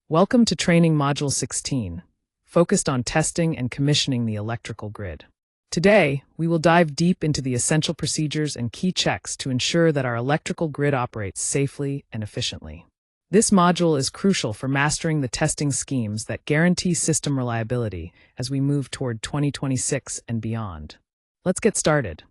Welcome to Training Module 16, focused on testing and commissioning the electrical grid. Today, we will dive deep into the essential procedures and key checks to ensure that our electrical grid operates safely and efficiently. This module is crucial for mastering the testing schemes that guarantee system reliability as we move toward 2026 and beyond. Let's get started.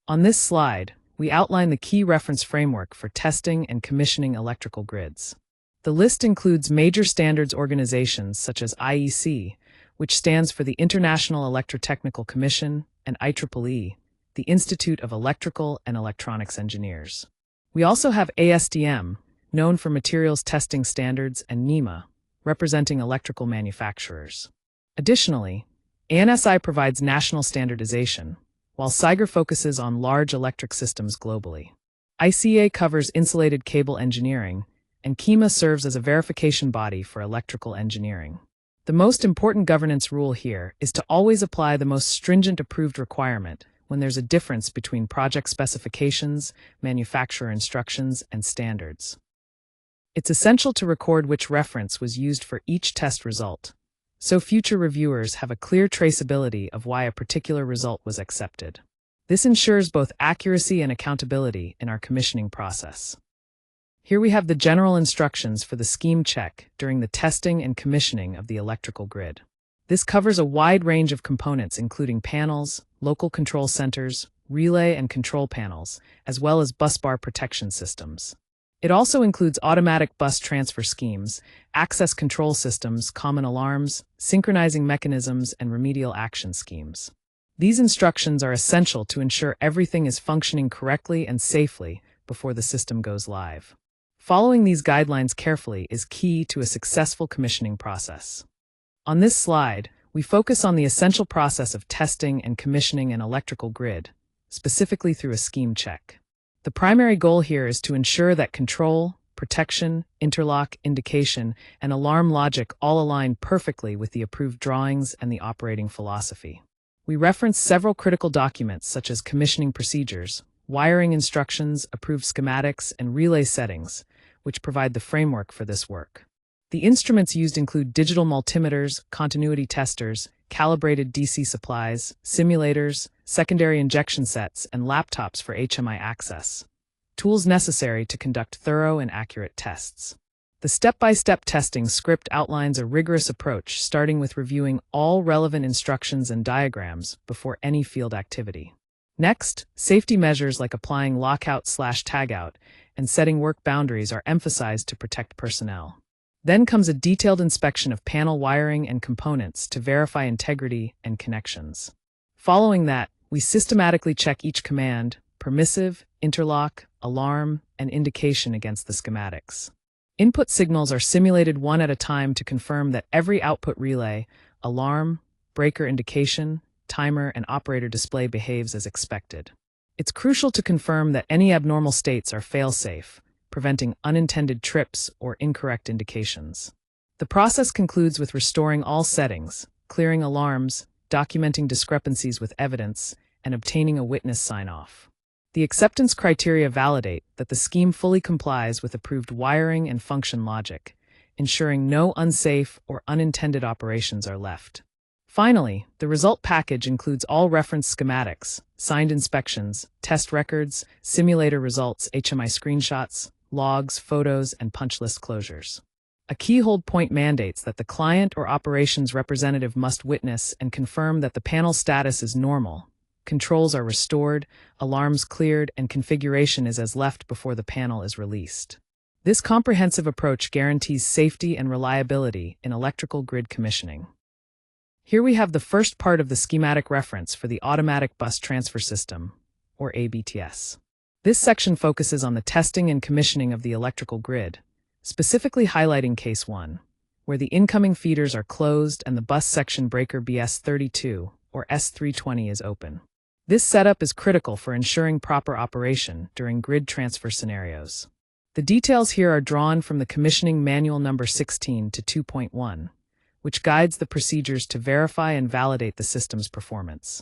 On this slide, we outline the key reference framework for testing and commissioning electrical grids. The list includes major standards organizations such as IEC, which stands for the International Electrotechnical Commission, and IEEE, the Institute of Electrical and Electronics Engineers. We also have ASTM, known for Materials Testing Standards, and NEMA, representing electrical manufacturers. Additionally, ANSI provides national standardization, while SIGER focuses on large electric systems globally. ICA covers insulated cable engineering, and KEMA serves as a verification body for electrical engineering. The most important governance rule here is to always apply the most stringent approved requirement when there's a difference between project specifications, manufacturer instructions, and standards. It's essential to record which reference was used for each test result, so future reviewers have a clear traceability of why a particular result was accepted. This ensures both accuracy and accountability in our commissioning process. Here we have the general instructions for the scheme check during the testing and commissioning of the electrical grid. This covers a wide range of components including panels, local control centers, relay and control panels, as well as busbar protection systems. It also includes automatic bus transfer schemes, access control systems, common alarms, synchronizing mechanisms, and remedial action schemes. These instructions are essential to ensure everything is functioning correctly and safely before the system goes live. Following these guidelines carefully is key to a successful commissioning process. On this slide, we focus on the essential process of testing and commissioning an electrical grid, specifically through a scheme check. The primary goal here is to ensure that control, protection, interlock, indication, and alarm logic all align perfectly with the approved drawings and the operating philosophy. We reference several critical documents such as commissioning procedures, wiring instructions, approved schematics, and relay settings, which provide the framework for this work. The instruments used include digital multimeters, continuity testers, calibrated DC supplies, simulators, secondary injection sets, and laptops for HMI access, tools necessary to conduct thorough and accurate tests. The step-by-step testing script outlines a rigorous approach, starting with reviewing all relevant instructions and diagrams before any field activity. Next, safety measures like applying lockout/tagout and setting work boundaries are emphasized to protect personnel. Then comes a detailed inspection of panel wiring and components to verify integrity and connections. Following that, we systematically check each command, permissive, interlock, alarm, and indication against the schematics. Input signals are simulated one at a time to confirm that every output relay, alarm, breaker indication, timer, and operator display behaves as expected. It's crucial to confirm that any abnormal states are fail-safe, preventing unintended trips or incorrect indications. The process concludes with restoring all settings, clearing alarms, documenting discrepancies with evidence, and obtaining a witness sign-off. The acceptance criteria validate that the scheme fully complies with approved wiring and function logic, ensuring no unsafe or unintended operations are left. Finally, the result package includes all reference schematics, signed inspections, test records, simulator results, HMI screenshots, logs, photos, and punch list closures. A key hold point mandates that the client or operations representative must witness and confirm that the panel status is normal, controls are restored, alarms cleared, and configuration is as left before the panel is released. This comprehensive approach guarantees safety and reliability in electrical grid commissioning. Here we have the first part of the schematic reference for the Automatic Bus Transfer System, or ABTS. This section focuses on the testing and commissioning of the electrical grid, specifically highlighting Case 1, where the incoming feeders are closed and the bus section breaker BS32 or S320 is open. This setup is critical for ensuring proper operation during grid transfer scenarios. The details here are drawn from the Commissioning Manual number 16 to 2.1, which guides the procedures to verify and validate the system's performance.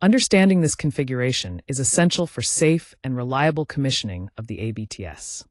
Understanding this configuration is essential for safe and reliable commissioning of the ABTS.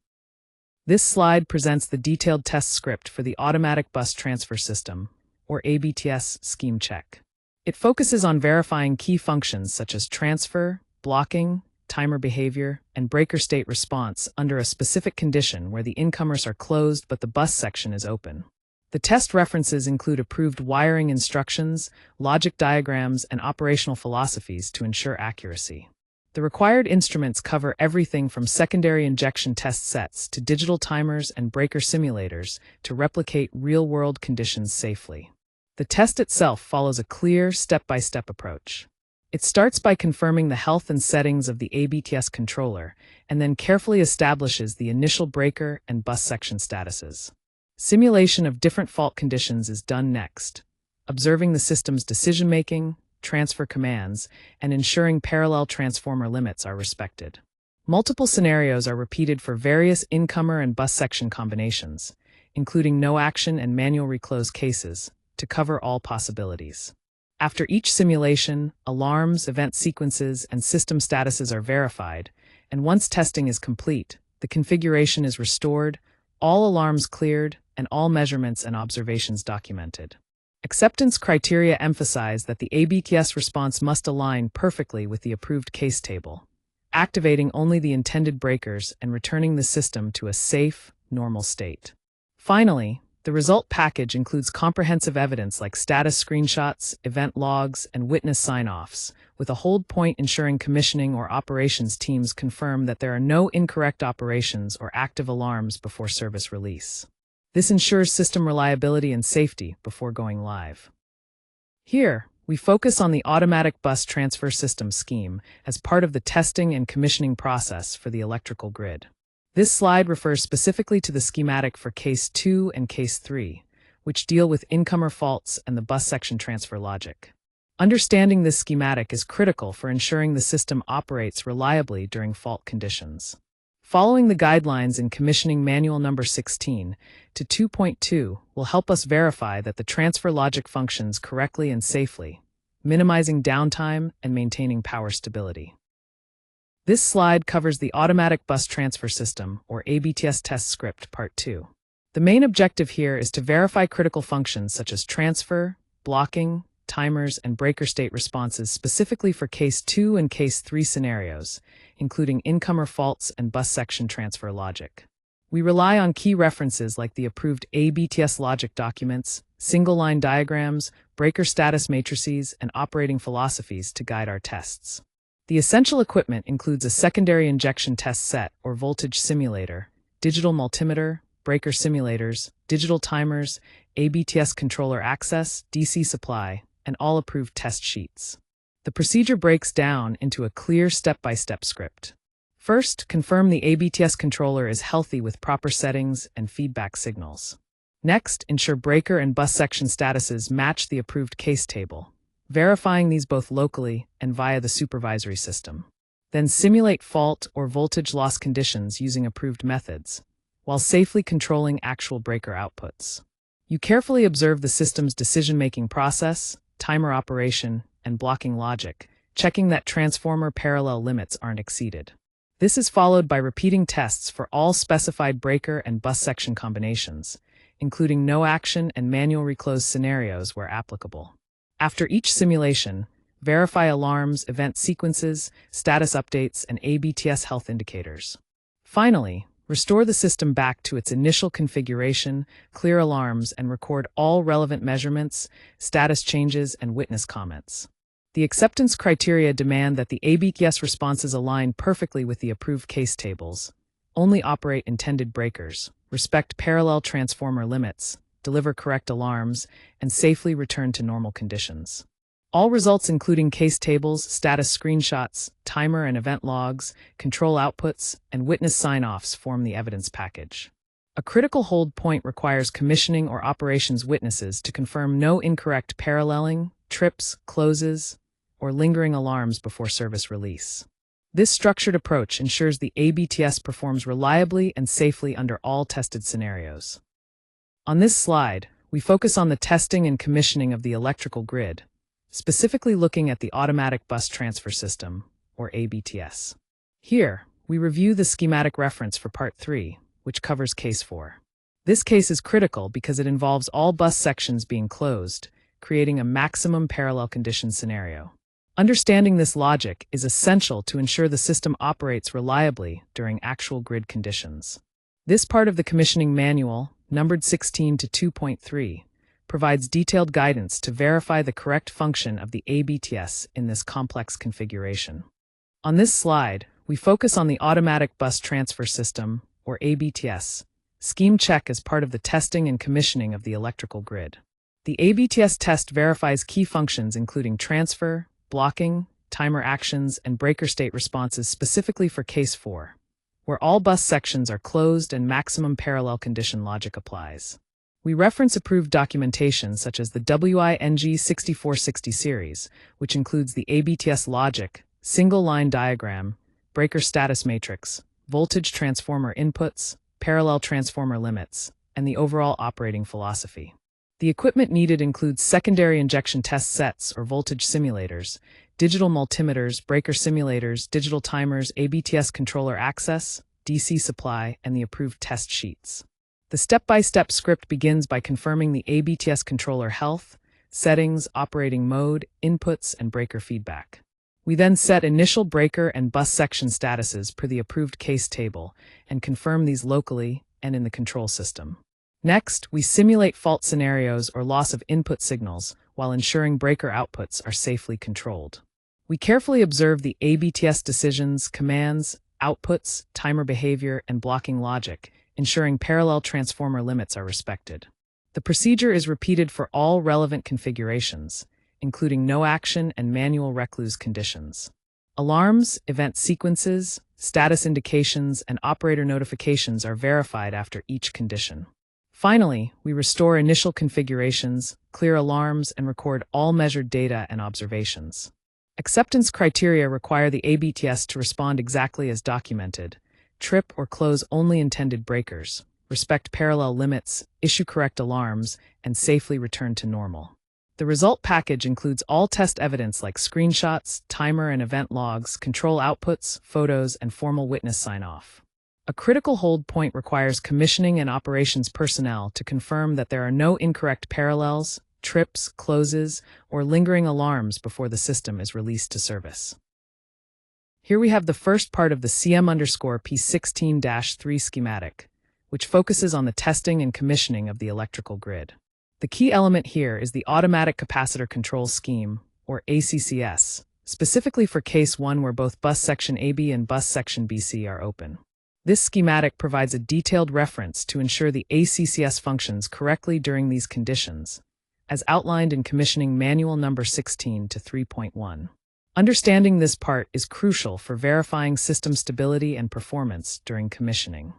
This slide presents the detailed test script for the Automatic Bus Transfer System, or ABTS scheme check. It focuses on verifying key functions such as transfer, blocking, timer behavior, and breaker state response under a specific condition where the incomers are closed but the bus section is open. The test references include approved wiring instructions, logic diagrams, and operational philosophies to ensure accuracy. The required instruments cover everything from secondary injection test sets to digital timers and breaker simulators to replicate real-world conditions safely. The test itself follows a clear, step-by-step approach. It starts by confirming the health and settings of the ABTS controller, and then carefully establishes the initial breaker and bus section statuses. Simulation of different fault conditions is done next, observing the system's decision-making, transfer commands, and ensuring parallel transformer limits are respected. Multiple scenarios are repeated for various incomer and bus section combinations, including no-action and manual reclose cases, to cover all possibilities. After each simulation, alarms, event sequences, and system statuses are verified, and once testing is complete, the configuration is restored, all alarms cleared, and all measurements and observations documented. Acceptance criteria emphasize that the ABTS response must align perfectly with the approved case table, activating only the intended breakers and returning the system to a safe, normal state. Finally, the result package includes comprehensive evidence like status screenshots, event logs, and witness sign-offs, with a hold point ensuring commissioning or operations teams confirm that there are no incorrect operations or active alarms before service release. This ensures system reliability and safety before going live. Here, we focus on the Automatic Bus Transfer System scheme as part of the testing and commissioning process for the electrical grid. This slide refers specifically to the schematic for Case 2 and Case 3, which deal with incomer faults and the bus section transfer logic. Understanding this schematic is critical for ensuring the system operates reliably during fault conditions. Following the guidelines in Commissioning Manual number 16 to 2.2 will help us verify that the transfer logic functions correctly and safely, minimizing downtime and maintaining power stability. This slide covers the Automatic Bus Transfer System, or ABTS Test Script, Part 2. The main objective here is to verify critical functions such as transfer, blocking, timers, and breaker state responses specifically for Case 2 and Case 3 scenarios, including incomer faults and bus section transfer logic. We rely on key references like the approved ABTS logic documents, single-line diagrams, breaker status matrices, and operating philosophies to guide our tests. The essential equipment includes a secondary injection test set or voltage simulator, digital multimeter, breaker simulators, digital timers, ABTS controller access, DC supply, and all approved test sheets. The procedure breaks down into a clear step-by-step script. First, confirm the ABTS controller is healthy with proper settings and feedback signals. Next, ensure breaker and bus section statuses match the approved case table, verifying these both locally and via the supervisory system. Then simulate fault or voltage loss conditions using approved methods, while safely controlling actual breaker outputs. You carefully observe the system's decision-making process, timer operation, and blocking logic, checking that transformer parallel limits aren't exceeded. This is followed by repeating tests for all specified breaker and bus section combinations, including no-action and manual reclose scenarios where applicable. After each simulation, verify alarms, event sequences, status updates, and ABTS health indicators. Finally, restore the system back to its initial configuration, clear alarms, and record all relevant measurements, status changes, and witness comments. The acceptance criteria demand that the ABTS responses align perfectly with the approved case tables, only operate intended breakers, respect parallel transformer limits, deliver correct alarms, and safely return to normal conditions. All results including case tables, status screenshots, timer and event logs, control outputs, and witness sign-offs form the evidence package. A critical hold point requires commissioning or operations witnesses to confirm no incorrect paralleling, trips, closes, or lingering alarms before service release. This structured approach ensures the ABTS performs reliably and safely under all tested scenarios. On this slide, we focus on the testing and commissioning of the electrical grid, specifically looking at the Automatic Bus Transfer System, or ABTS. Here, we review the schematic reference for Part 3, which covers Case 4. This case is critical because it involves all bus sections being closed, creating a maximum parallel condition scenario. Understanding this logic is essential to ensure the system operates reliably during actual grid conditions. This part of the commissioning manual, numbered 16 to 2.3, provides detailed guidance to verify the correct function of the ABTS in this complex configuration. On this slide, we focus on the Automatic Bus Transfer System, or ABTS, scheme check as part of the testing and commissioning of the electrical grid. The ABTS test verifies key functions including transfer, blocking, timer actions, and breaker state responses specifically for Case 4, where all bus sections are closed and maximum parallel condition logic applies. We reference approved documentation such as the WING 6460 series, which includes the ABTS logic, single line diagram, breaker status matrix, voltage transformer inputs, parallel transformer limits, and the overall operating philosophy. The equipment needed includes secondary injection test sets or voltage simulators, digital multimeters, breaker simulators, digital timers, ABTS controller access, DC supply, and the approved test sheets. The step-by-step script begins by confirming the ABTS controller health, settings, operating mode, inputs, and breaker feedback. We then set initial breaker and bus section statuses per the approved case table and confirm these locally and in the control system. Next, we simulate fault scenarios or loss of input signals while ensuring breaker outputs are safely controlled. We carefully observe the ABTS decisions, commands, outputs, timer behavior, and blocking logic, ensuring parallel transformer limits are respected. The procedure is repeated for all relevant configurations, including no action and manual recluse conditions. Alarms, event sequences, status indications, and operator notifications are verified after each condition. Finally, we restore initial configurations, clear alarms, and record all measured data and observations. Acceptance criteria require the ABTS to respond exactly as documented, trip or close only intended breakers, respect parallel limits, issue correct alarms, and safely return to normal. The result package includes all test evidence like screenshots, timer and event logs, control outputs, photos, and formal witness sign-off. A critical hold point requires commissioning and operations personnel to confirm that there are no incorrect parallels, trips, closes, or lingering alarms before the system is released to service. Here we have the first part of the CM_P16-3 schematic, which focuses on the testing and commissioning of the electrical grid. The key element here is the Automatic Capacitor Control Scheme, or ACCS, specifically for Case 1 where both bus section AB and bus section BC are open. This schematic provides a detailed reference to ensure the ACCS functions correctly during these conditions, as outlined in Commissioning Manual number 16 to 3.1. Understanding this part is crucial for verifying system stability and performance during commissioning.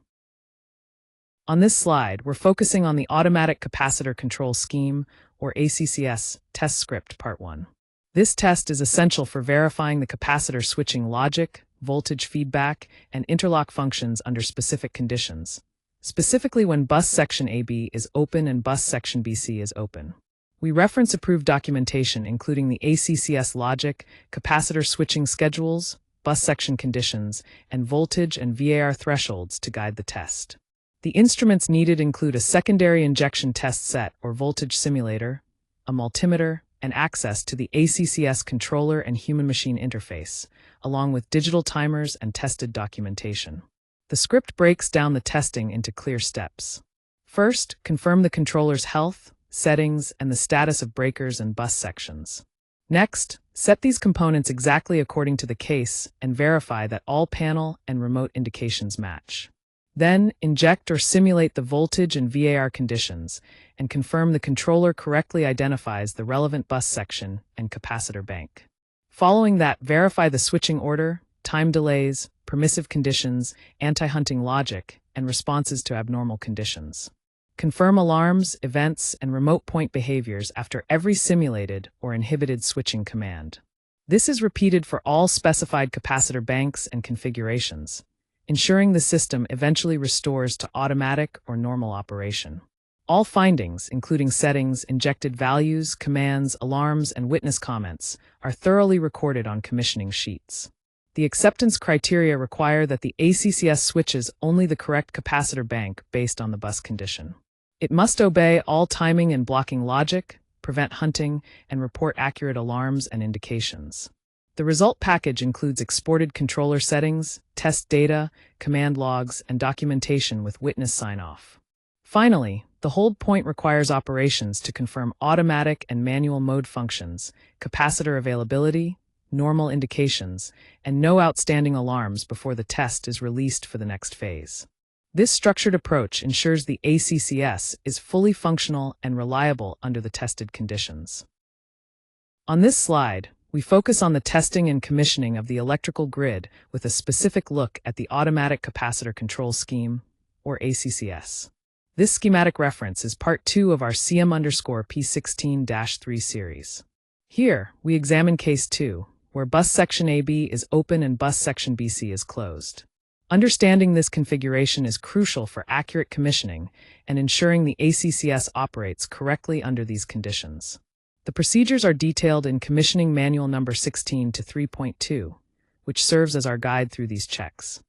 On this slide, we're focusing on the Automatic Capacitor Control Scheme, or ACCS, test script Part 1. This test is essential for verifying the capacitor switching logic, voltage feedback, and interlock functions under specific conditions, specifically when bus section AB is open and bus section BC is open. We reference approved documentation including the ACCS logic, capacitor switching schedules, bus section conditions, and voltage and VAR thresholds to guide the test. The instruments needed include a secondary injection test set or voltage simulator, a multimeter, and access to the ACCS controller and human-machine interface, along with digital timers and tested documentation. The script breaks down the testing into clear steps. First, confirm the controller's health, settings, and the status of breakers and bus sections. Next, set these components exactly according to the case and verify that all panel and remote indications match. Then, inject or simulate the voltage and VAR conditions and confirm the controller correctly identifies the relevant bus section and capacitor-bank. Following that, verify the switching order, time delays, permissive conditions, anti-hunting logic, and responses to abnormal conditions. Confirm alarms, events, and remote point behaviors after every simulated or inhibited switching command. This is repeated for all specified capacitor banks and configurations, ensuring the system eventually restores to automatic or normal operation. All findings, including settings, injected values, commands, alarms, and witness comments, are thoroughly recorded on commissioning sheets. The acceptance criteria require that the ACCS switches only the correct capacitor bank based on the bus condition. It must obey all timing and blocking logic, prevent hunting, and report accurate alarms and indications. The result package includes exported controller settings, test data, command logs, and documentation with witness sign-off. Finally, the hold point requires operations to confirm automatic and manual mode functions, capacitor availability, normal indications, and no outstanding alarms before the test is released for the next phase. This structured approach ensures the ACCS is fully functional and reliable under the tested conditions. On this slide, we focus on the testing and commissioning of the electrical grid with a specific look at the Automatic Capacitor Control Scheme, or ACCS. This schematic reference is part 2 of our CM_P16-3 series. Here, we examine Case 2, where bus section AB is open and bus section BC is closed. Understanding this configuration is crucial for accurate commissioning and ensuring the ACCS operates correctly under these conditions. The procedures are detailed in Commissioning Manual number 16 to 3.2, which serves as our guide through these checks.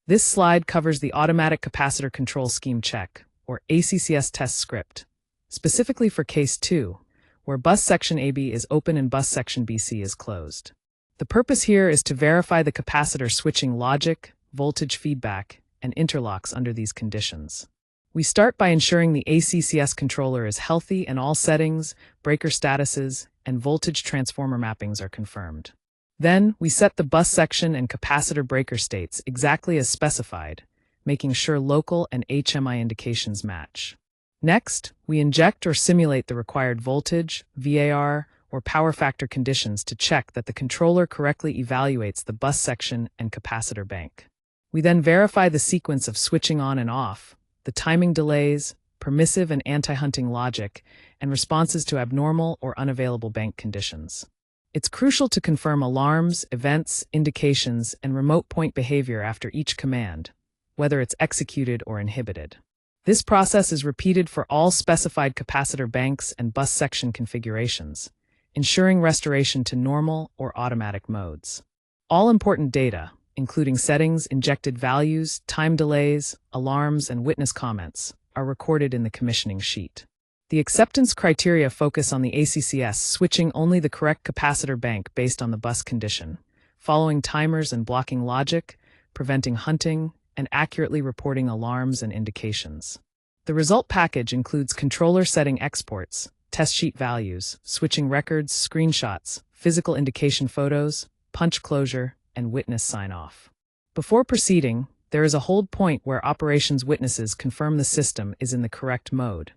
This slide covers the Automatic Capacitor Control Scheme check, or ACCS test script, specifically for Case 2, where bus section AB is open and bus section BC is closed. The purpose here is to verify the capacitor switching logic, voltage feedback, and interlocks under these conditions. We start by ensuring the ACCS controller is healthy and all settings, breaker statuses, and voltage transformer mappings are confirmed. Then, we set the bus section and capacitor breaker states exactly as specified, making sure local and HMI indications match. Next, we inject or simulate the required voltage, VAR, or power factor conditions to check that the controller correctly evaluates the bus section and capacitor bank. We then verify the sequence of switching on and off, the timing delays, permissive and anti-hunting logic, and responses to abnormal or unavailable bank conditions. It's crucial to confirm alarms, events, indications, and remote point behavior after each command, whether it's executed or inhibited. This process is repeated for all specified capacitor banks and bus section configurations, ensuring restoration to normal or automatic modes. All important data, including settings, injected values, time delays, alarms, and witness comments, are recorded in the commissioning sheet. The acceptance criteria focus on the ACCS switching only the correct capacitor bank based on the bus condition, following timers and blocking logic, preventing hunting, and accurately reporting alarms and indications. The result package includes controller setting exports, test sheet values, switching records, screenshots, physical indication photos, punch closure, and witness sign-off. Before proceeding, there is a hold point where operations witnesses confirm the system is in the correct mode,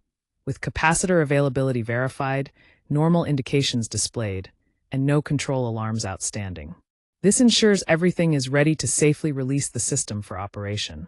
with capacitor availability verified, normal indications displayed, and no control alarms outstanding. This ensures everything is ready to safely release the system for operation.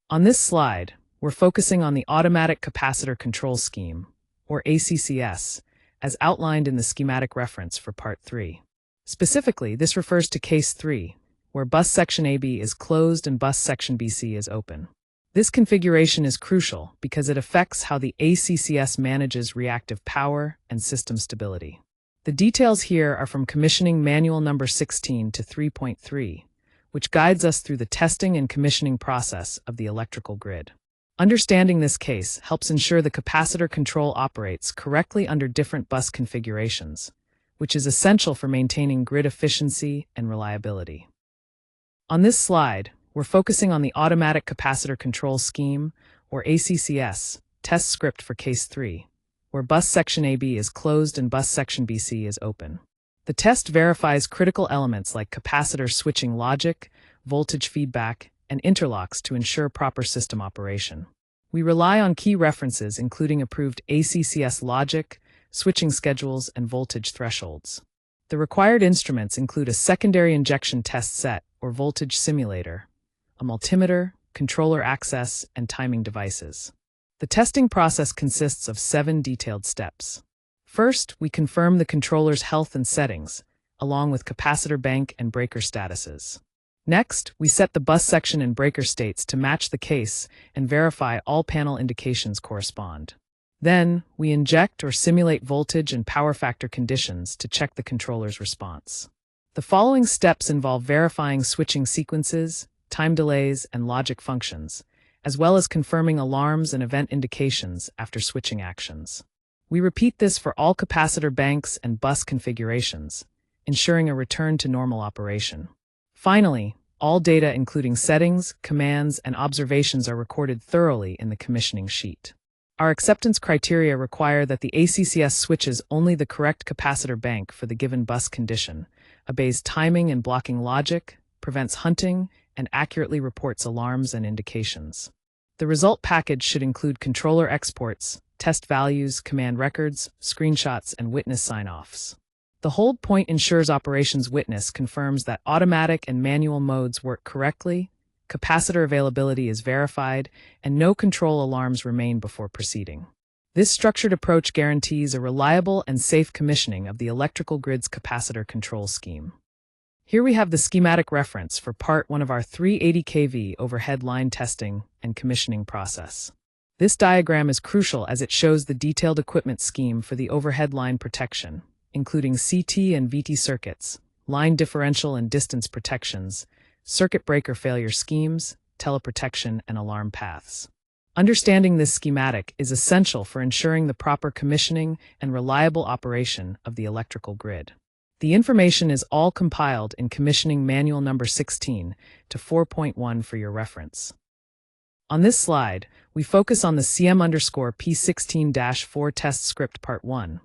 On this slide, we're focusing on the Automatic Capacitor Control Scheme, or ACCS, as outlined in the schematic reference for Part 3. Specifically, this refers to Case 3, where bus section AB is closed and bus section BC is open. This configuration is crucial because it affects how the ACCS manages reactive power and system stability. The details here are from Commissioning Manual number 16 to 3.3, which guides us through the testing and commissioning process of the electrical grid. Understanding this case helps ensure the capacitor control operates correctly under different bus configurations, which is essential for maintaining grid efficiency and reliability. On this slide, we're focusing on the Automatic Capacitor Control Scheme, or ACCS, test script for Case 3, where bus section AB is closed and bus section BC is open. The test verifies critical elements like capacitor switching logic, voltage feedback, and interlocks to ensure proper system operation. We rely on key references including approved ACCS logic, switching schedules, and voltage thresholds. The required instruments include a secondary injection test set or voltage simulator, a multimeter, controller access, and timing devices. The testing process consists of 7 detailed steps. First, we confirm the controller's health and settings, along with capacitor bank and breaker statuses. Next, we set the bus section and breaker states to match the case and verify all panel indications correspond. Then, we inject or simulate voltage and power factor conditions to check the controller's response. The following steps involve verifying switching sequences, time delays, and logic functions, as well as confirming alarms and event indications after switching actions. We repeat this for all capacitor banks and bus configurations, ensuring a return to normal operation. Finally, all data including settings, commands, and observations are recorded thoroughly in the commissioning sheet. Our acceptance criteria require that the ACCS switches only the correct capacitor bank for the given bus condition, obeys timing and blocking logic, prevents hunting, and accurately reports alarms and indications. The result package should include controller exports, test values, command records, screenshots, and witness sign-offs. The hold point ensures operations witness confirms that automatic and manual modes work correctly, capacitor availability is verified, and no control alarms remain before proceeding. This structured approach guarantees a reliable and safe commissioning of the electrical grid's capacitor control scheme. Here we have the schematic reference for Part 1 of our 380 kV overhead line testing and commissioning process. This diagram is crucial as it shows the detailed equipment scheme for the overhead line protection, including CT and VT circuits, line differential and distance protections, circuit breaker failure schemes, teleprotection, and alarm paths. Understanding this schematic is essential for ensuring the proper commissioning and reliable operation of the electrical grid. The information is all compiled in Commissioning Manual number 16 to 4.1 for your reference. On this slide, we focus on the CM_P16-4 test script Part 1,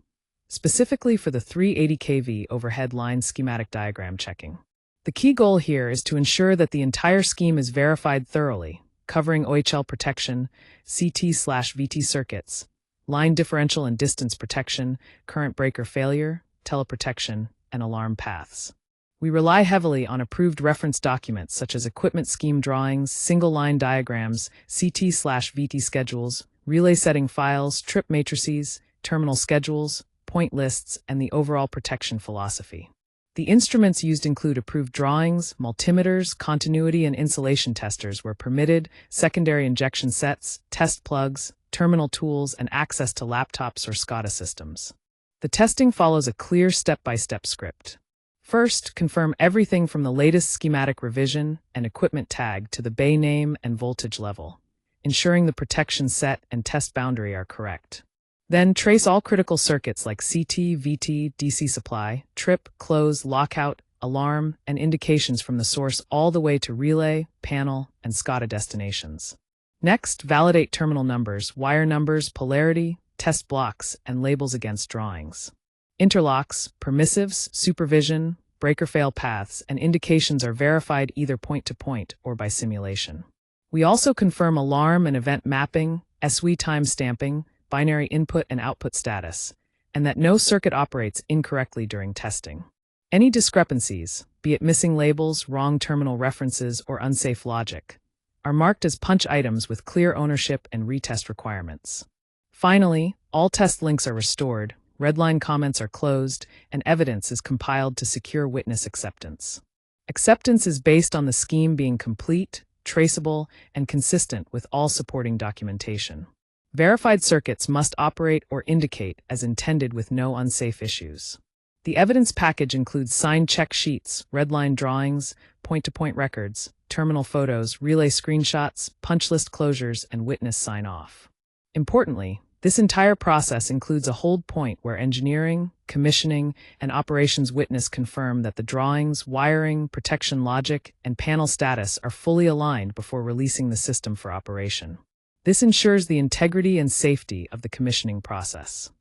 specifically for the 380 kV overhead line schematic diagram checking. The key goal here is to ensure that the entire scheme is verified thoroughly, covering OHL protection, CT/VT circuits, line differential and distance protection, current breaker failure, teleprotection, and alarm paths. We rely heavily on approved reference documents such as equipment scheme drawings, single-line diagrams, CT/VT schedules, relay setting files, trip matrices, terminal schedules, point lists, and the overall protection philosophy. The instruments used include approved drawings, multimeters, continuity and insulation testers where permitted, secondary injection sets, test plugs, terminal tools, and access to laptops or SCADA systems. The testing follows a clear step-by-step script. First, confirm everything from the latest schematic revision and equipment tag to the bay name and voltage level, ensuring the protection set and test boundary are correct. Then trace all critical circuits like CT, VT, DC supply, trip, close, lockout, alarm, and indications from the source all the way to relay, panel, and SCADA destinations. Next, validate terminal numbers, wire numbers, polarity, test blocks, and labels against drawings. Interlocks, permissives, supervision, breaker fail paths, and indications are verified either point-to-point or by simulation. We also confirm alarm and event mapping, SW time stamping, binary input and output status, and that no circuit operates incorrectly during testing. Any discrepancies, be it missing labels, wrong terminal references, or unsafe logic, are marked as punch items with clear ownership and retest requirements. Finally, all test links are restored, redline comments are closed, and evidence is compiled to secure witness acceptance. Acceptance is based on the scheme being complete, traceable, and consistent with all supporting documentation. Verified circuits must operate or indicate as intended with no unsafe issues. The evidence package includes signed check sheets, redline drawings, point-to-point records, terminal photos, relay screenshots, punch list closures, and witness sign-off. Importantly, this entire process includes a hold point where engineering, commissioning, and operations witness confirm that the drawings, wiring, protection logic, and panel status are fully aligned before releasing the system for operation. This ensures the integrity and safety of the commissioning process.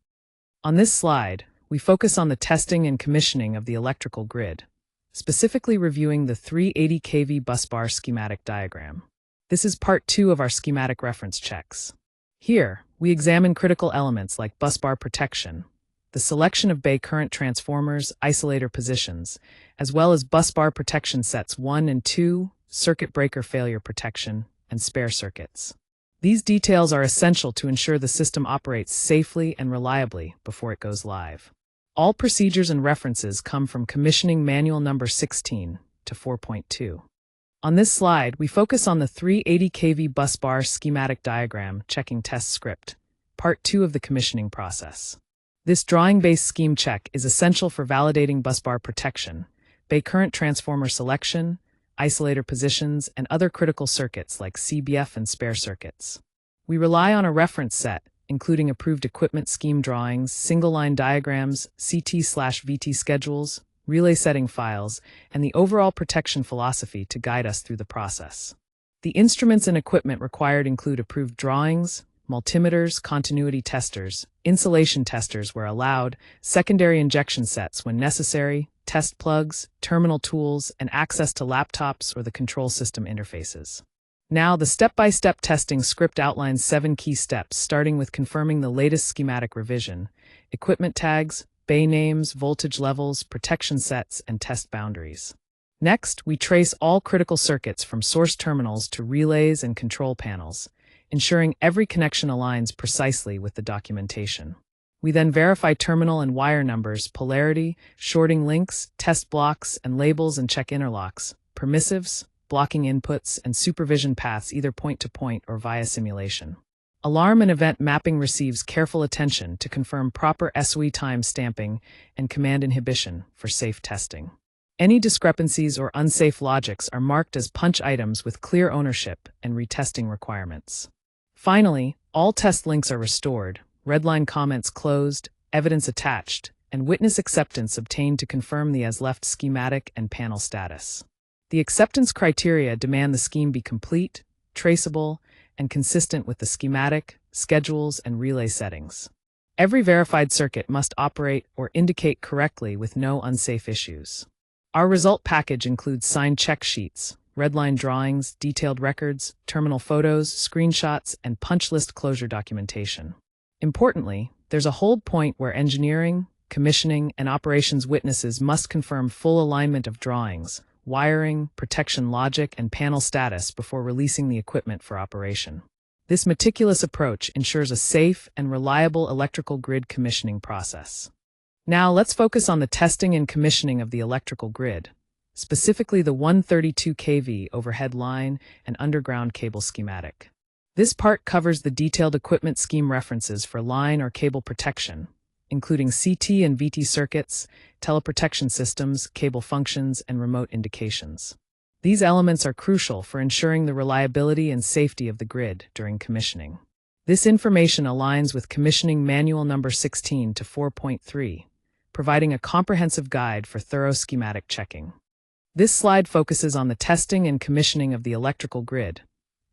On this slide, we focus on the testing and commissioning of the electrical grid, specifically reviewing the 380 kV busbar schematic diagram. This is part 2 of our schematic reference checks. Here, we examine critical elements like busbar protection, the selection of bay current transformers, isolator positions, as well as busbar protection sets 1 and 2, circuit breaker failure protection, and spare circuits. These details are essential to ensure the system operates safely and reliably before it goes live. All procedures and references come from Commissioning Manual number 16 to 4.2. On this slide, we focus on the 380 kV busbar schematic diagram checking test script, part 2 of the commissioning process. This drawing-based scheme check is essential for validating busbar protection, bay current transformer selection, isolator positions, and other critical circuits like CBF and spare circuits. We rely on a reference set, including approved equipment scheme drawings, single-line diagrams, CT/VT schedules, relay setting files, and the overall protection philosophy to guide us through the process. The instruments and equipment required include approved drawings, multimeters, continuity testers, insulation testers where allowed, secondary injection sets when necessary, test plugs, terminal tools, and access to laptops or the control system interfaces. Now, the step-by-step testing script outlines 7 key steps, starting with confirming the latest schematic revision, equipment tags, bay names, voltage levels, protection sets, and test boundaries. Next, we trace all critical circuits from source terminals to relays and control panels, ensuring every connection aligns precisely with the documentation. We then verify terminal and wire numbers, polarity, shorting links, test blocks and labels, and check interlocks, permissives, blocking inputs, and supervision paths either point-to-point or via simulation. Alarm and event mapping receives careful attention to confirm proper SOE time stamping and command inhibition for safe testing. Any discrepancies or unsafe logics are marked as punch items with clear ownership and retesting requirements. Finally, all test links are restored, redline comments closed, evidence attached, and witness acceptance obtained to confirm the as-left schematic and panel status. The acceptance criteria demand the scheme be complete, traceable, and consistent with the schematic, schedules, and relay settings. Every verified circuit must operate or indicate correctly with no unsafe issues. Our result package includes signed check sheets, redline drawings, detailed records, terminal photos, screenshots, and punch list closure documentation. Importantly, there's a hold point where engineering, commissioning, and operations witnesses must confirm full alignment of drawings, wiring, protection logic, and panel status before releasing the equipment for operation. This meticulous approach ensures a safe and reliable electrical grid commissioning process. Now let's focus on the testing and commissioning of the electrical grid, specifically the 132 kV overhead line and underground cable schematic. This part covers the detailed equipment scheme references for line or cable protection, including CT and VT circuits, teleprotection systems, cable functions, and remote indications. These elements are crucial for ensuring the reliability and safety of the grid during commissioning. This information aligns with Commissioning Manual number 16 to 4.3, providing a comprehensive guide for thorough schematic checking. This slide focuses on the testing and commissioning of the electrical grid,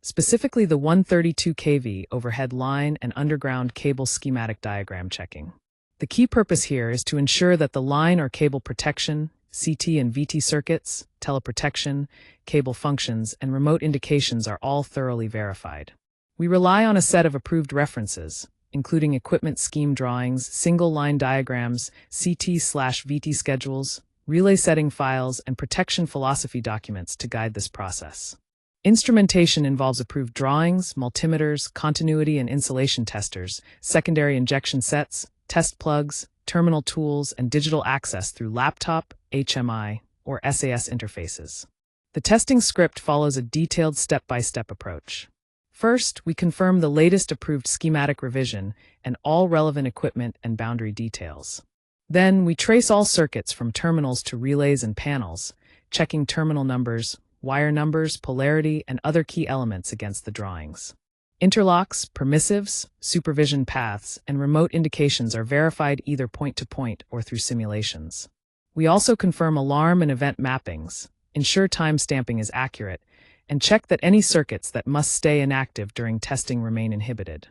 specifically the 132 kV overhead line and underground cable schematic diagram checking. The key purpose here is to ensure that the line or cable protection, CT and VT circuits, teleprotection, cable functions, and remote indications are all thoroughly verified. We rely on a set of approved references, including equipment scheme drawings, single-line diagrams, CT/VT schedules, relay setting files, and protection philosophy documents to guide this process. Instrumentation involves approved drawings, multimeters, continuity and insulation testers, secondary injection sets, test plugs, terminal tools, and digital access through laptop, HMI, or SAS interfaces. The testing script follows a detailed step-by-step approach. First, we confirm the latest approved schematic revision and all relevant equipment and boundary details. Then, we trace all circuits from terminals to relays and panels, checking terminal numbers, wire numbers, polarity, and other key elements against the drawings. Interlocks, permissives, supervision paths, and remote indications are verified either point-to-point or through simulations. We also confirm alarm and event mappings, ensure time stamping is accurate, and check that any circuits that must stay inactive during testing remain inhibited.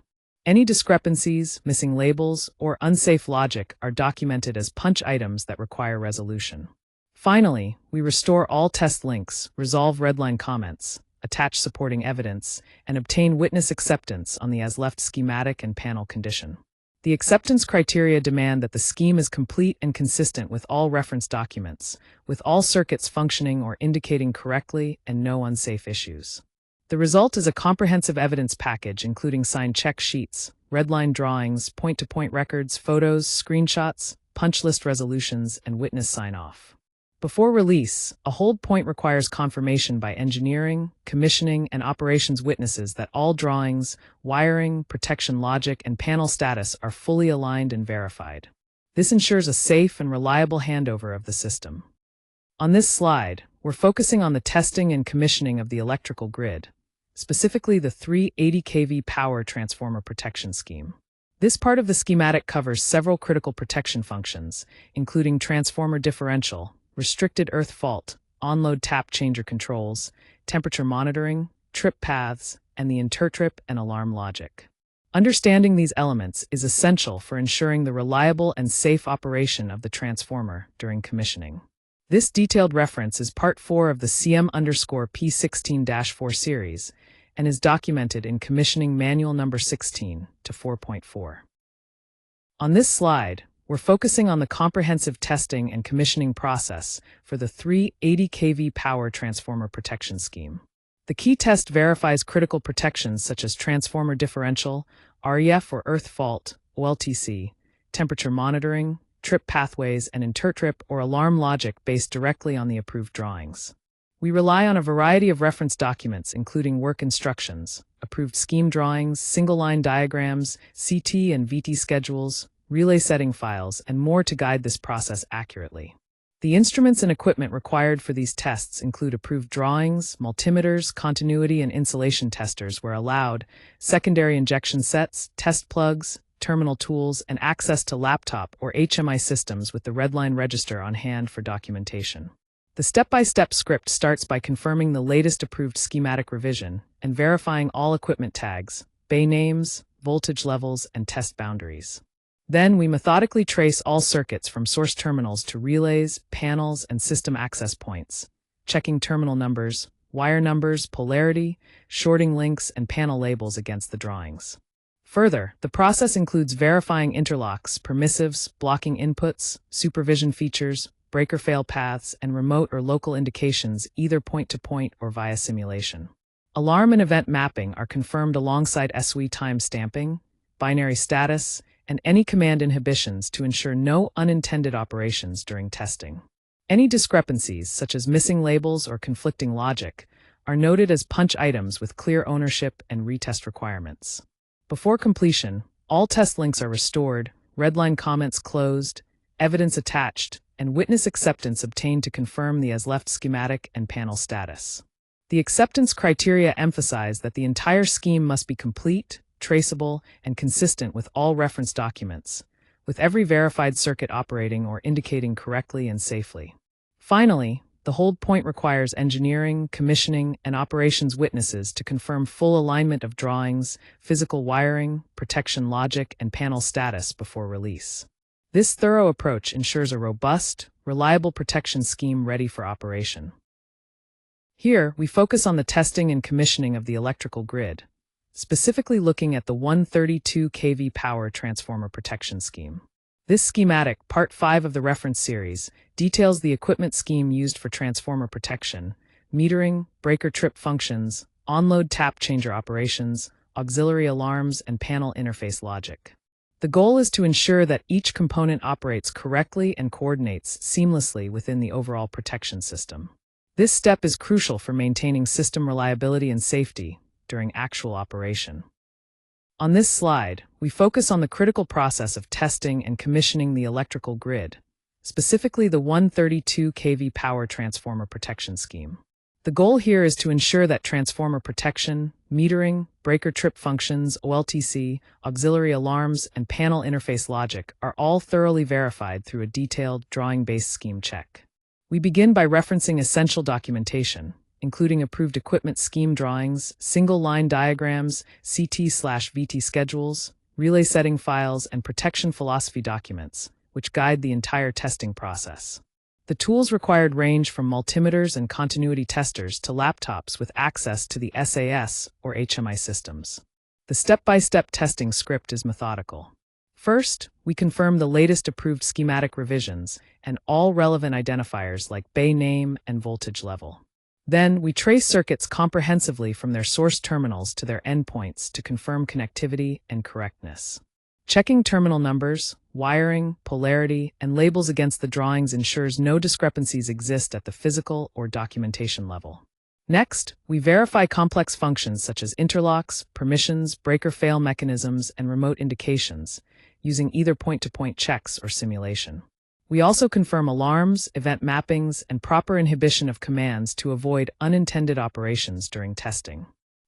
Any discrepancies, missing labels, or unsafe logic are documented as punch items that require resolution. Finally, we restore all test links, resolve redline comments, attach supporting evidence, and obtain witness acceptance on the as-left schematic and panel condition. The acceptance criteria demand that the scheme is complete and consistent with all reference documents, with all circuits functioning or indicating correctly and no unsafe issues. The result is a comprehensive evidence package including signed check sheets, redline drawings, point-to-point records, photos, screenshots, punch list resolutions, and witness sign-off. Before release, a hold point requires confirmation by engineering, commissioning, and operations witnesses that all drawings, wiring, protection logic, and panel status are fully aligned and verified. This ensures a safe and reliable handover of the system. On this slide, we're focusing on the testing and commissioning of the electrical grid, specifically the 380 kV power transformer protection scheme. This part of the schematic covers several critical protection functions, including transformer differential, restricted earth fault, on-load tap changer controls, temperature monitoring, trip paths, and the intertrip and alarm logic. Understanding these elements is essential for ensuring the reliable and safe operation of the transformer during commissioning. This detailed reference is Part 4 of the CM_P16-4 series and is documented in Commissioning Manual Number 16 to 4.4. On this slide, we're focusing on the comprehensive testing and commissioning process for the 380 kV power transformer protection scheme. The key test verifies critical protections such as transformer differential, REF or earth fault, OLTC, temperature monitoring, trip pathways, and intertrip or alarm logic based directly on the approved drawings. We rely on a variety of reference documents including work instructions, approved scheme drawings, single-line diagrams, CT and VT schedules, relay setting files, and more to guide this process accurately. The instruments and equipment required for these tests include approved drawings, multimeters, continuity and insulation testers where allowed, secondary injection sets, test plugs, terminal tools, and access to laptop or HMI systems with the redline register on hand for documentation. The step-by-step script starts by confirming the latest approved schematic revision and verifying all equipment tags, bay names, voltage levels, and test boundaries. Then we methodically trace all circuits from source terminals to relays, panels, and system access points, checking terminal numbers, wire numbers, polarity, shorting links, and panel labels against the drawings. Further, the process includes verifying interlocks, permissives, blocking inputs, supervision features, breaker fail paths, and remote or local indications either point-to-point or via simulation. Alarm and event mapping are confirmed alongside SW time stamping, binary status, and any command inhibitions to ensure no unintended operations during testing. Any discrepancies, such as missing labels or conflicting logic, are noted as punch items with clear ownership and retest requirements. Before completion, all test links are restored, redline comments closed, evidence attached, and witness acceptance obtained to confirm the as-left schematic and panel status. The acceptance criteria emphasize that the entire scheme must be complete, traceable, and consistent with all reference documents, with every verified circuit operating or indicating correctly and safely. Finally, the hold point requires engineering, commissioning, and operations witnesses to confirm full alignment of drawings, physical wiring, protection logic, and panel status before release. This thorough approach ensures a robust, reliable protection scheme ready for operation. Here, we focus on the testing and commissioning of the electrical grid, specifically looking at the 132 kV power transformer protection scheme. This schematic, Part 5 of the reference series, details the equipment scheme used for transformer protection, metering, breaker trip functions, on-load tap changer operations, auxiliary alarms, and panel interface logic. The goal is to ensure that each component operates correctly and coordinates seamlessly within the overall protection system. This step is crucial for maintaining system reliability and safety during actual operation. On this slide, we focus on the critical process of testing and commissioning the electrical grid, specifically the 132 kV power transformer protection scheme. The goal here is to ensure that transformer protection, metering, breaker trip functions, OLTC, auxiliary alarms, and panel interface logic are all thoroughly verified through a detailed, drawing-based scheme check. We begin by referencing essential documentation, including approved equipment scheme drawings, single-line diagrams, CT/VT schedules, relay setting files, and protection philosophy documents, which guide the entire testing process. The tools required range from multimeters and continuity testers to laptops with access to the SAS or HMI systems. The step-by-step testing script is methodical. First, we confirm the latest approved schematic revisions and all relevant identifiers like bay name and voltage level. Then, we trace circuits comprehensively from their source terminals to their endpoints to confirm connectivity and correctness. Checking terminal numbers, wiring, polarity, and labels against the drawings ensures no discrepancies exist at the physical or documentation level. Next, we verify complex functions such as interlocks, permissions, breaker fail mechanisms, and remote indications, using either point-to-point checks or simulation. We also confirm alarms, event mappings, and proper inhibition of commands to avoid unintended operations during testing.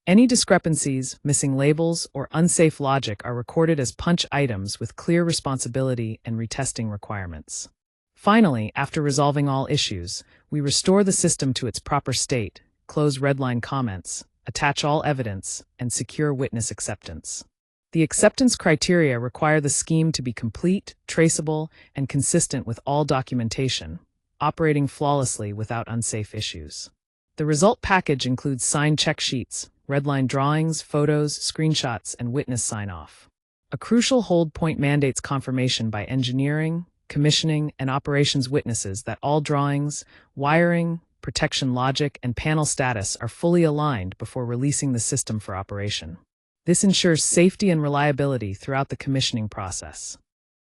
Any discrepancies, missing labels, or unsafe logic are recorded as punch items with clear responsibility and retesting requirements. Finally, after resolving all issues, we restore the system to its proper state, close redline comments, attach all evidence, and secure witness acceptance. The acceptance criteria require the scheme to be complete, traceable, and consistent with all documentation, operating flawlessly without unsafe issues. The result package includes signed check sheets, redline drawings, photos, screenshots, and witness sign-off. A crucial hold point mandates confirmation by engineering, commissioning, and operations witnesses that all drawings, wiring, protection logic, and panel status are fully aligned before releasing the system for operation. This ensures safety and reliability throughout the commissioning process.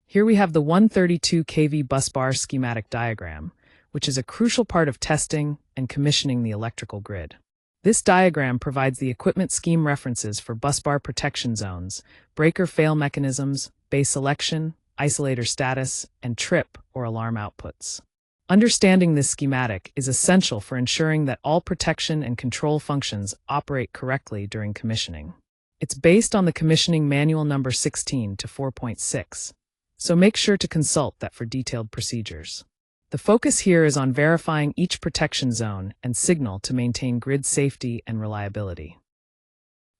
Here we have the 132 kV busbar schematic diagram, which is a crucial part of testing and commissioning the electrical grid. This diagram provides the equipment scheme references for busbar protection zones, breaker fail mechanisms, base selection, isolator status, and trip or alarm outputs. Understanding this schematic is essential for ensuring that all protection and control functions operate correctly during commissioning. It's based on the commissioning manual number 16 to 4.6, so make sure to consult that for detailed procedures. The focus here is on verifying each protection zone and signal to maintain grid safety and reliability.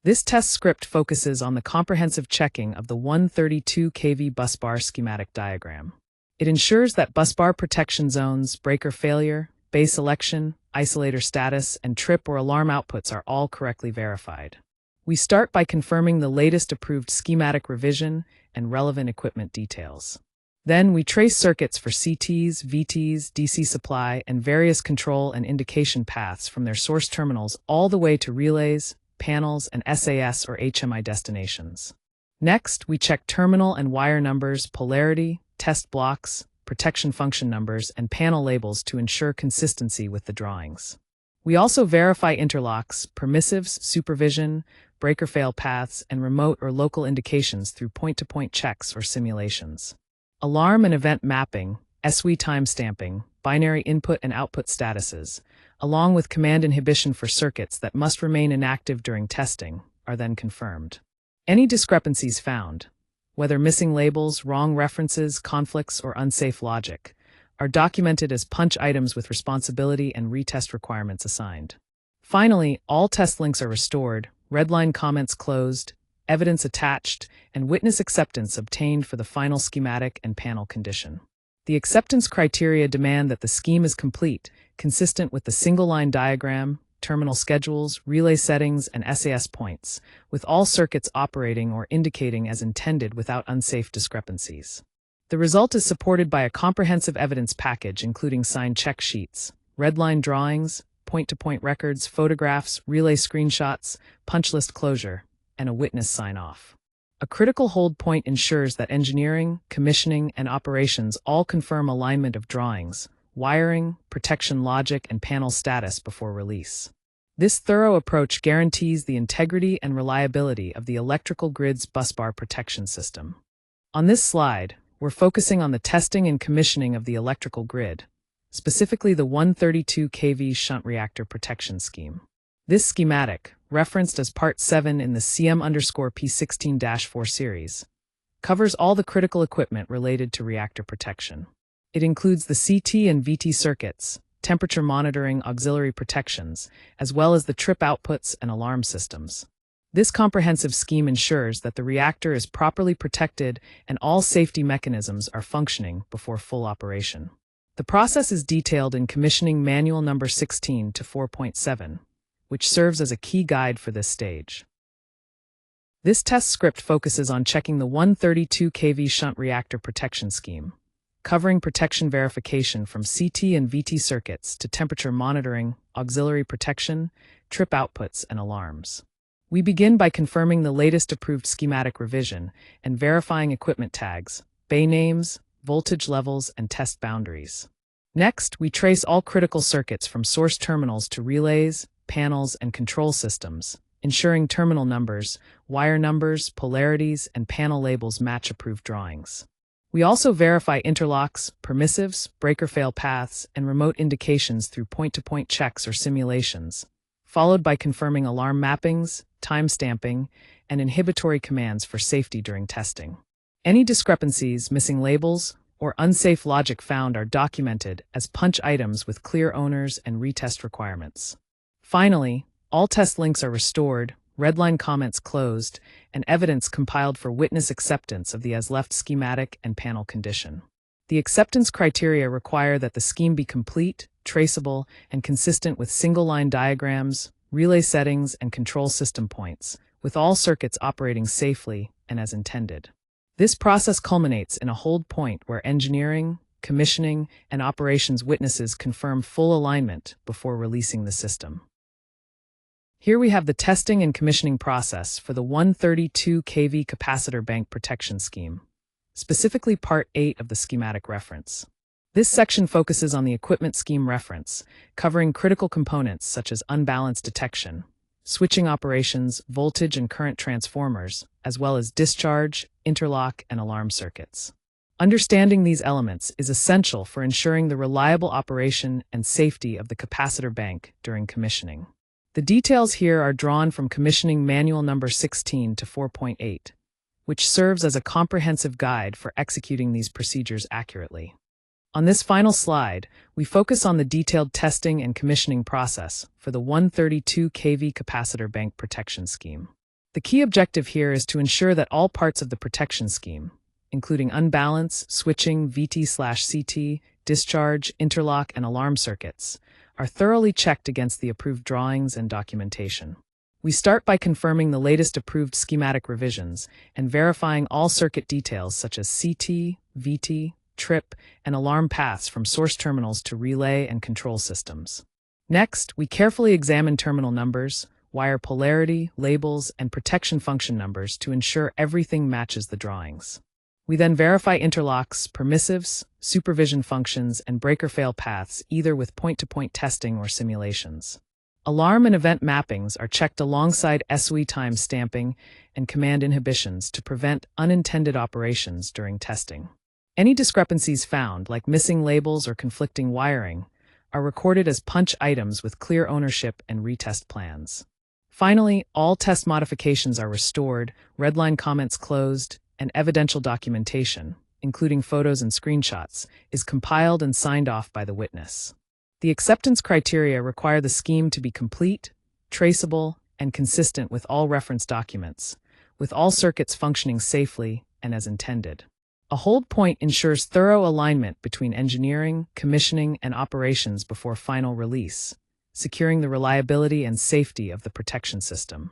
This test script focuses on the comprehensive checking of the 132 kV busbar schematic diagram. It ensures that busbar protection zones, breaker failure, base selection, isolator status, and trip or alarm outputs are all correctly verified. We start by confirming the latest approved schematic revision and relevant equipment details. Then we trace circuits for CTs, VTs, DC supply, and various control and indication paths from their source terminals all the way to relays, panels, and SAS or HMI destinations. Next, we check terminal and wire numbers, polarity, test blocks, protection function numbers, and panel labels to ensure consistency with the drawings. We also verify interlocks, permissives, supervision, breaker fail paths, and remote or local indications through point-to-point checks or simulations. Alarm and event mapping, SW timestamping, binary input and output statuses, along with command inhibition for circuits that must remain inactive during testing, are then confirmed. Any discrepancies found, whether missing labels, wrong references, conflicts, or unsafe logic, are documented as punch items with responsibility and retest requirements assigned. Finally, all test links are restored, redline comments closed, evidence attached, and witness acceptance obtained for the final schematic and panel condition. The acceptance criteria demand that the scheme is complete, consistent with the single-line diagram, terminal schedules, relay settings, and SAS points, with all circuits operating or indicating as intended without unsafe discrepancies. The result is supported by a comprehensive evidence package including signed check sheets, redline drawings, point-to-point records, photographs, relay screenshots, punch list closure, and a witness sign-off. A critical hold point ensures that engineering, commissioning, and operations all confirm alignment of drawings, wiring, protection logic, and panel status before release. This thorough approach guarantees the integrity and reliability of the electrical grid's busbar protection system. On this slide, we're focusing on the testing and commissioning of the electrical grid, specifically the 132 kV shunt-reactor protection scheme. This schematic, referenced as Part 7 in the CM_P16-4 series, covers all the critical equipment related to reactor protection. It includes the CT and VT circuits, temperature monitoring auxiliary protections, as well as the trip outputs and alarm systems. This comprehensive scheme ensures that the reactor is properly protected and all safety mechanisms are functioning before full operation. The process is detailed in Commissioning Manual Number 16 to 4.7, which serves as a key guide for this stage. This test script focuses on checking the 132 kV shunt reactor protection scheme, covering protection verification from CT and VT circuits to temperature monitoring, auxiliary protection, trip outputs, and alarms. We begin by confirming the latest approved schematic revision and verifying equipment tags, bay names, voltage levels, and test boundaries. Next, we trace all critical circuits from source terminals to relays, panels, and control systems, ensuring terminal numbers, wire numbers, polarities, and panel labels match approved drawings. We also verify interlocks, permissives, breaker fail paths, and remote indications through point-to-point checks or simulations, followed by confirming alarm mappings, timestamping, and inhibitory commands for safety during testing. Any discrepancies, missing labels, or unsafe logic found are documented as punch items with clear owners and retest requirements. Finally, all test links are restored, redline comments closed, and evidence compiled for witness acceptance of the as-left schematic and panel condition. The acceptance criteria require that the scheme be complete, traceable, and consistent with single-line diagrams, relay settings, and control system points, with all circuits operating safely and as intended. This process culminates in a hold point where engineering, commissioning, and operations witnesses confirm full alignment before releasing the system. Here we have the testing and commissioning process for the 132 kV capacitor-bank protection scheme, specifically Part 8 of the schematic reference. This section focuses on the equipment scheme reference, covering critical components such as unbalanced detection, switching operations, voltage and current transformers, as well as discharge, interlock, and alarm circuits. Understanding these elements is essential for ensuring the reliable operation and safety of the capacitor bank during commissioning. The details here are drawn from Commissioning Manual number 16 to 4.8, which serves as a comprehensive guide for executing these procedures accurately. On this final slide, we focus on the detailed testing and commissioning process for the 132 kV capacitor bank protection scheme. The key objective here is to ensure that all parts of the protection scheme, including unbalance, switching, VT/CT, discharge, interlock, and alarm circuits, are thoroughly checked against the approved drawings and documentation. We start by confirming the latest approved schematic revisions and verifying all circuit details such as CT, VT, trip, and alarm paths from source terminals to relay and control systems. Next, we carefully examine terminal numbers, wire polarity, labels, and protection function numbers to ensure everything matches the drawings. We then verify interlocks, permissives, supervision functions, and breaker fail paths either with point-to-point testing or simulations. Alarm and event mappings are checked alongside SOE time stamping and command inhibitions to prevent unintended operations during testing. Any discrepancies found, like missing labels or conflicting wiring, are recorded as punch items with clear ownership and retest plans. Finally, all test modifications are restored, redline comments closed, and evidential documentation, including photos and screenshots, is compiled and signed off by the witness. The acceptance criteria require the scheme to be complete, traceable, and consistent with all reference documents, with all circuits functioning safely and as intended. A hold point ensures thorough alignment between engineering, commissioning, and operations before final release, securing the reliability and safety of the protection system.